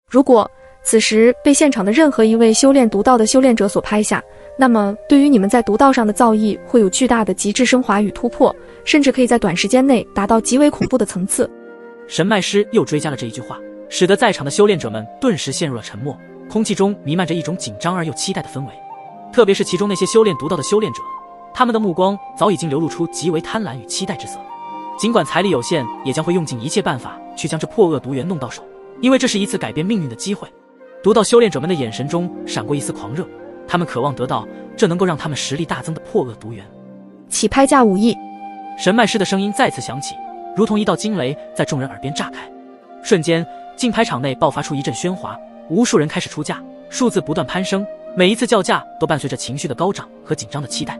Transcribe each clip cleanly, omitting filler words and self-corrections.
如果此时被现场的任何一位修炼毒道的修炼者所拍下，那么对于你们在毒道上的造诣会有巨大的极致升华与突破，甚至可以在短时间内达到极为恐怖的层次。神脉师又追加了这一句话，使得在场的修炼者们顿时陷入了沉默，空气中弥漫着一种紧张而又期待的氛围。特别是其中那些修炼毒道的修炼者，他们的目光早已经流露出极为贪婪与期待之色。尽管财力有限，也将会用尽一切办法去将这破恶毒源弄到手，因为这是一次改变命运的机会。毒道修炼者们的眼神中闪过一丝狂热，他们渴望得到这能够让他们实力大增的破恶毒源。起拍价5亿。神脉师的声音再次响起，如同一道惊雷在众人耳边炸开。瞬间，竞拍场内爆发出一阵喧哗，无数人开始出价，数字不断攀升，每一次叫价都伴随着情绪的高涨和紧张的期待。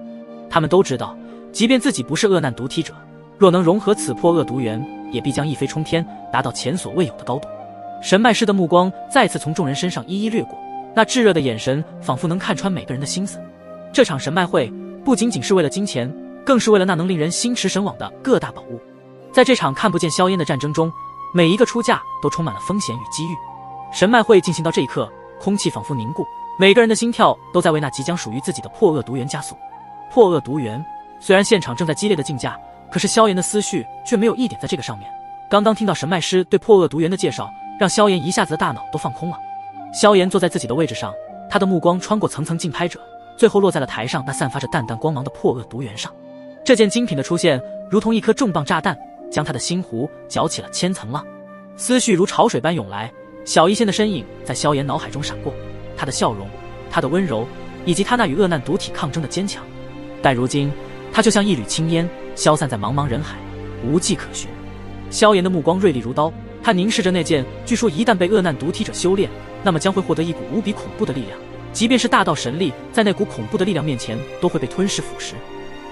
他们都知道，即便自己不是恶难毒体者，若能融合此破恶毒源，也必将一飞冲天，达到前所未有的高度。神脉师的目光再次从众人身上一一掠过，那炙热的眼神仿佛能看穿每个人的心思。这场神脉会不仅仅是为了金钱，更是为了那能令人心驰神往的各大宝物。在这场看不见硝烟的战争中，每一个出价都充满了风险与机遇。神脉会进行到这一刻，空气仿佛凝固，每个人的心跳都在为那即将属于自己的破恶毒源加速。破恶毒源，虽然现场正在激烈的竞价，可是萧炎的思绪却没有一点在这个上面。刚刚听到神脉师对破恶毒源的介绍，让萧炎一下子的大脑都放空了。萧炎坐在自己的位置上，他的目光穿过层层竞拍者，最后落在了台上那散发着淡淡光芒的破恶毒源上。这件精品的出现，如同一颗重磅炸弹，将他的心湖搅起了千层浪。思绪如潮水般涌来，小医仙的身影在萧炎脑海中闪过，他的笑容，他的温柔，以及他那与恶难毒体抗争的坚强。但如今，他就像一缕青烟，消散在茫茫人海，无迹可寻。萧炎的目光锐利如刀，他凝视着那件据说一旦被恶难毒体者修炼，那么将会获得一股无比恐怖的力量，即便是大道神力，在那股恐怖的力量面前都会被吞噬腐蚀。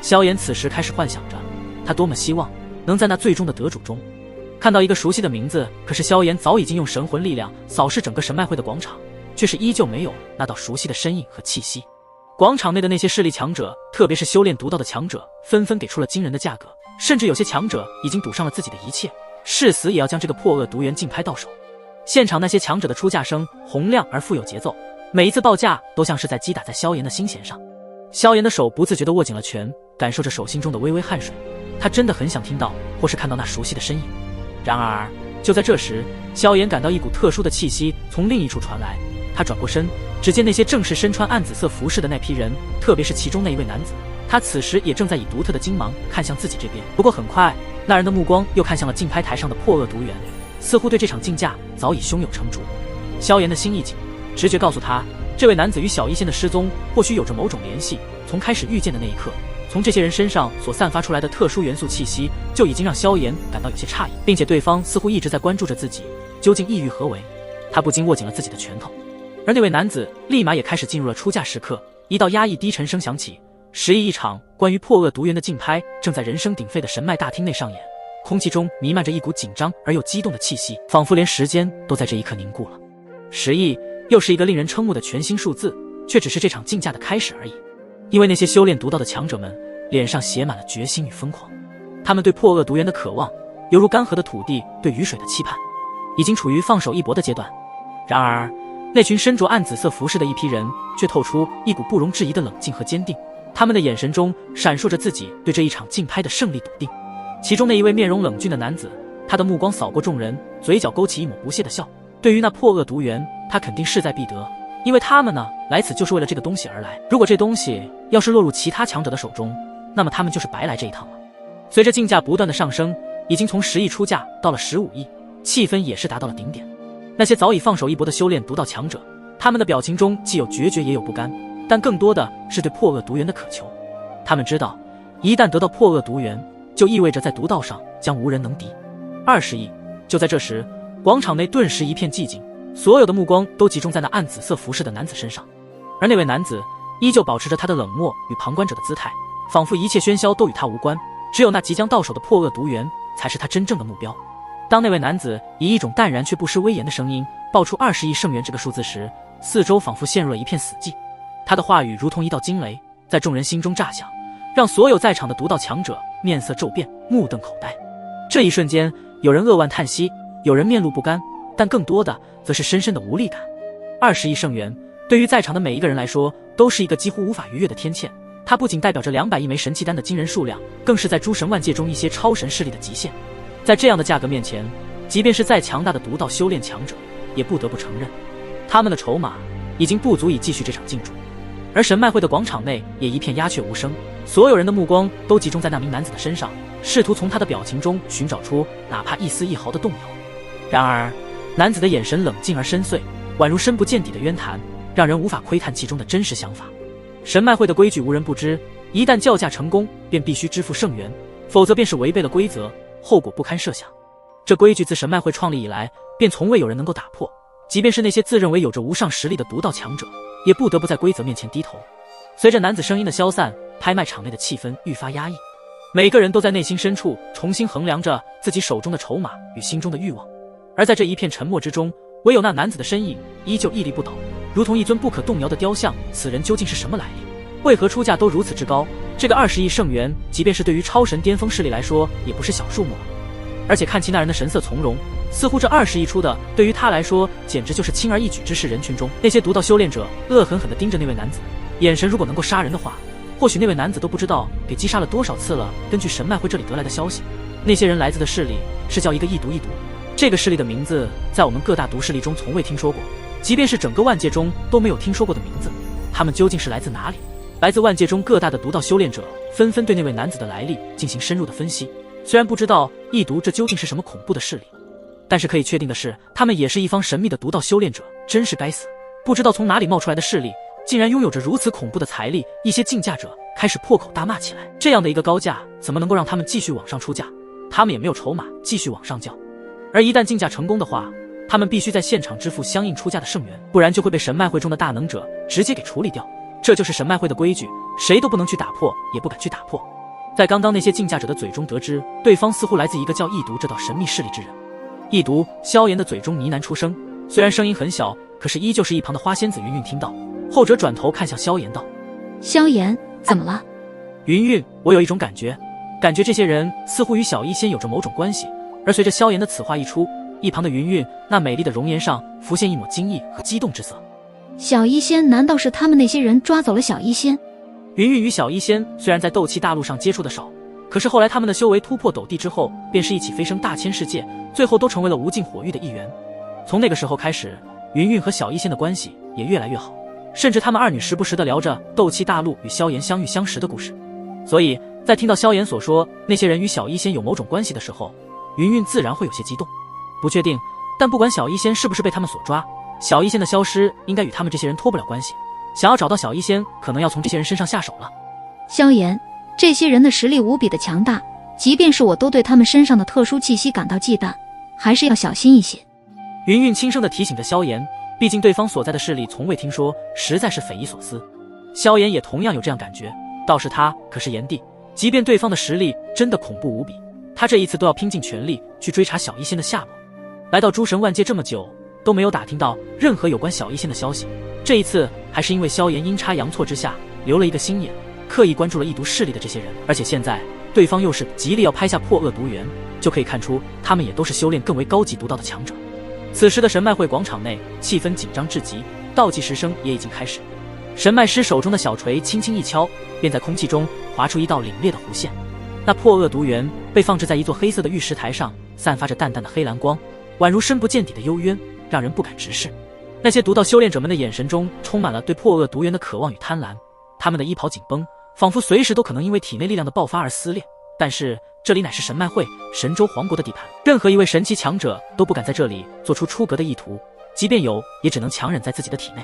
萧炎此时开始幻想着，他多么希望能在那最终的得主中看到一个熟悉的名字，可是萧炎早已经用神魂力量扫视整个神脉会的广场，却是依旧没有那道熟悉的身影和气息。广场内的那些势力强者，特别是修炼毒道的强者，纷纷给出了惊人的价格，甚至有些强者已经赌上了自己的一切，誓死也要将这个破恶毒源竞拍到手。现场那些强者的出价声洪亮而富有节奏，每一次报价都像是在击打在萧炎的心弦上。萧炎的手不自觉地握紧了拳，感受着手心中的微微汗水，他真的很想听到或是看到那熟悉的身影。然而就在这时，萧炎感到一股特殊的气息从另一处传来，他转过身，只见那些正是身穿暗紫色服饰的那批人，特别是其中那一位男子，他此时也正在以独特的精芒看向自己这边。不过很快，那人的目光又看向了竞拍台上的破恶毒源，似乎对这场竞价早已胸有成竹。萧炎的心一紧，直觉告诉他，这位男子与小医仙的失踪或许有着某种联系。从开始遇见的那一刻，从这些人身上所散发出来的特殊元素气息，就已经让萧炎感到有些诧异，并且对方似乎一直在关注着自己，究竟意欲何为？他不禁握紧了自己的拳头。而那位男子立马也开始进入了出价时刻，一道压抑低沉声响起，10亿一场关于破恶毒源的竞拍正在人声鼎沸的神脉大厅内上演，空气中弥漫着一股紧张而又激动的气息，仿佛连时间都在这一刻凝固了。10亿又是一个令人瞠目的全新数字，却只是这场竞价的开始而已。因为那些修炼毒道的强者们脸上写满了决心与疯狂，他们对破恶毒源的渴望，犹如干涸的土地对雨水的期盼，已经处于放手一搏的阶段。然而那群身着暗紫色服饰的一批人却透出一股不容置疑的冷静和坚定，他们的眼神中闪烁着自己对这一场竞拍的胜利笃定。其中那一位面容冷峻的男子，他的目光扫过众人，嘴角勾起一抹不屑的笑。对于那破恶毒源，他肯定势在必得，因为他们呢，来此就是为了这个东西而来。如果这东西要是落入其他强者的手中，那么他们就是白来这一趟了。随着竞价不断的上升，已经从10亿出价到了15亿，气氛也是达到了顶点。那些早已放手一搏的修炼毒道强者，他们的表情中既有决绝也有不甘，但更多的是对破恶毒源的渴求。他们知道，一旦得到破恶毒源，就意味着在毒道上将无人能敌。20亿。就在这时，广场内顿时一片寂静，所有的目光都集中在那暗紫色服饰的男子身上。而那位男子依旧保持着他的冷漠与旁观者的姿态，仿佛一切喧嚣都与他无关，只有那即将到手的破恶毒源才是他真正的目标。当那位男子以一种淡然却不失威严的声音报出20亿圣元这个数字时，四周仿佛陷入了一片死寂。他的话语如同一道惊雷，在众人心中炸响，让所有在场的毒道强者面色骤变，目瞪口呆。这一瞬间，有人扼腕叹息，有人面露不甘，但更多的则是深深的无力感。20亿圣元对于在场的每一个人来说，都是一个几乎无法逾越的天堑。它不仅代表着200亿枚神器丹的惊人数量，更是在诸神万界中一些超神势力的极限。在这样的价格面前，即便是再强大的独道修炼强者，也不得不承认，他们的筹码已经不足以继续这场竞逐。而神脉会的广场内也一片鸦雀无声，所有人的目光都集中在那名男子的身上，试图从他的表情中寻找出哪怕一丝一毫的动摇。然而，男子的眼神冷静而深邃，宛如深不见底的渊潭，让人无法窥探其中的真实想法。神脉会的规矩无人不知，一旦叫价成功，便必须支付圣元，否则便是违背了规则，后果不堪设想。这规矩自神脉会创立以来，便从未有人能够打破，即便是那些自认为有着无上实力的独道强者，也不得不在规则面前低头。随着男子声音的消散，拍卖场内的气氛愈发压抑，每个人都在内心深处重新衡量着自己手中的筹码与心中的欲望。而在这一片沉默之中，唯有那男子的身影依旧屹立不倒，如同一尊不可动摇的雕像。此人究竟是什么来历？为何出价都如此之高？这个20亿圣元，即便是对于超神巅峰势力来说，也不是小数目了。而且看其那人的神色从容，似乎这20亿出的对于他来说简直就是轻而易举之事。人群中那些独道修炼者恶狠狠地盯着那位男子，眼神如果能够杀人的话，或许那位男子都不知道给击杀了多少次了。根据神脉会这里得来的消息，那些人来自的势力是叫一个异毒。这个势力的名字在我们各大毒势力中从未听说过，即便是整个万界中都没有听说过的名字。他们究竟是来自哪里？来自万界中各大的独道修炼者纷纷对那位男子的来历进行深入的分析。虽然不知道异毒这究竟是什么恐怖的势力，但是可以确定的是，他们也是一方神秘的独道修炼者。真是该死，不知道从哪里冒出来的势力，竟然拥有着如此恐怖的财力。一些竞价者开始破口大骂起来，这样的一个高价怎么能够让他们继续往上出价？他们也没有筹码继续往上叫，而一旦竞价成功的话，他们必须在现场支付相应出价的圣元，不然就会被神脉会中的大能者直接给处理掉。这就是神脉会的规矩，谁都不能去打破，也不敢去打破。在刚刚那些竞价者的嘴中得知，对方似乎来自一个叫异毒这道神秘势力之人。异毒，萧炎的嘴中呢喃出声，虽然声音很小，可是依旧是一旁的花仙子云云听到。后者转头看向萧炎道：萧炎，怎么了？云云，我有一种感觉这些人似乎与小医仙有着某种关系。而随着萧炎的此话一出，一旁的云云那美丽的容颜上浮现一抹惊异和激动之色。小医仙，难道是他们那些人抓走了小医仙？云云与小医仙虽然在斗气大陆上接触的少，可是后来他们的修为突破斗帝之后，便是一起飞升大千世界，最后都成为了无尽火域的一员。从那个时候开始，云云和小医仙的关系也越来越好，甚至他们二女时不时地聊着斗气大陆与萧炎相遇相识的故事。所以在听到萧炎所说那些人与小医仙有某种关系的时候，云云自然会有些激动。不确定，但不管小医仙是不是被他们所抓，小医仙的消失应该与他们这些人脱不了关系。想要找到小医仙，可能要从这些人身上下手了。萧炎，这些人的实力无比的强大，即便是我都对他们身上的特殊气息感到忌惮，还是要小心一些。云云轻声地提醒着萧炎，毕竟对方所在的势力从未听说，实在是匪夷所思。萧炎也同样有这样感觉，倒是他可是炎帝，即便对方的实力真的恐怖无比，他这一次都要拼尽全力去追查小医仙的下落。来到诸神万界这么久，都没有打听到任何有关小医仙的消息，这一次还是因为萧炎阴差阳错之下留了一个心眼，刻意关注了异毒势力的这些人。而且现在对方又是极力要拍下破恶毒源，就可以看出他们也都是修炼更为高级独道的强者。此时的神脉会广场内气氛紧张至极，倒计时声也已经开始。神脉师手中的小锤轻轻一敲，便在空气中划出一道凛冽的弧线。那破恶毒源被放置在一座黑色的玉石台上，散发着淡淡的黑蓝光，宛如深不见底的幽渊，让人不敢直视。那些独道修炼者们的眼神中充满了对破恶毒源的渴望与贪婪，他们的衣袍紧绷，仿佛随时都可能因为体内力量的爆发而撕裂。但是这里乃是神脉会神州皇国的地盘，任何一位神奇强者都不敢在这里做出出格的意图，即便有，也只能强忍在自己的体内。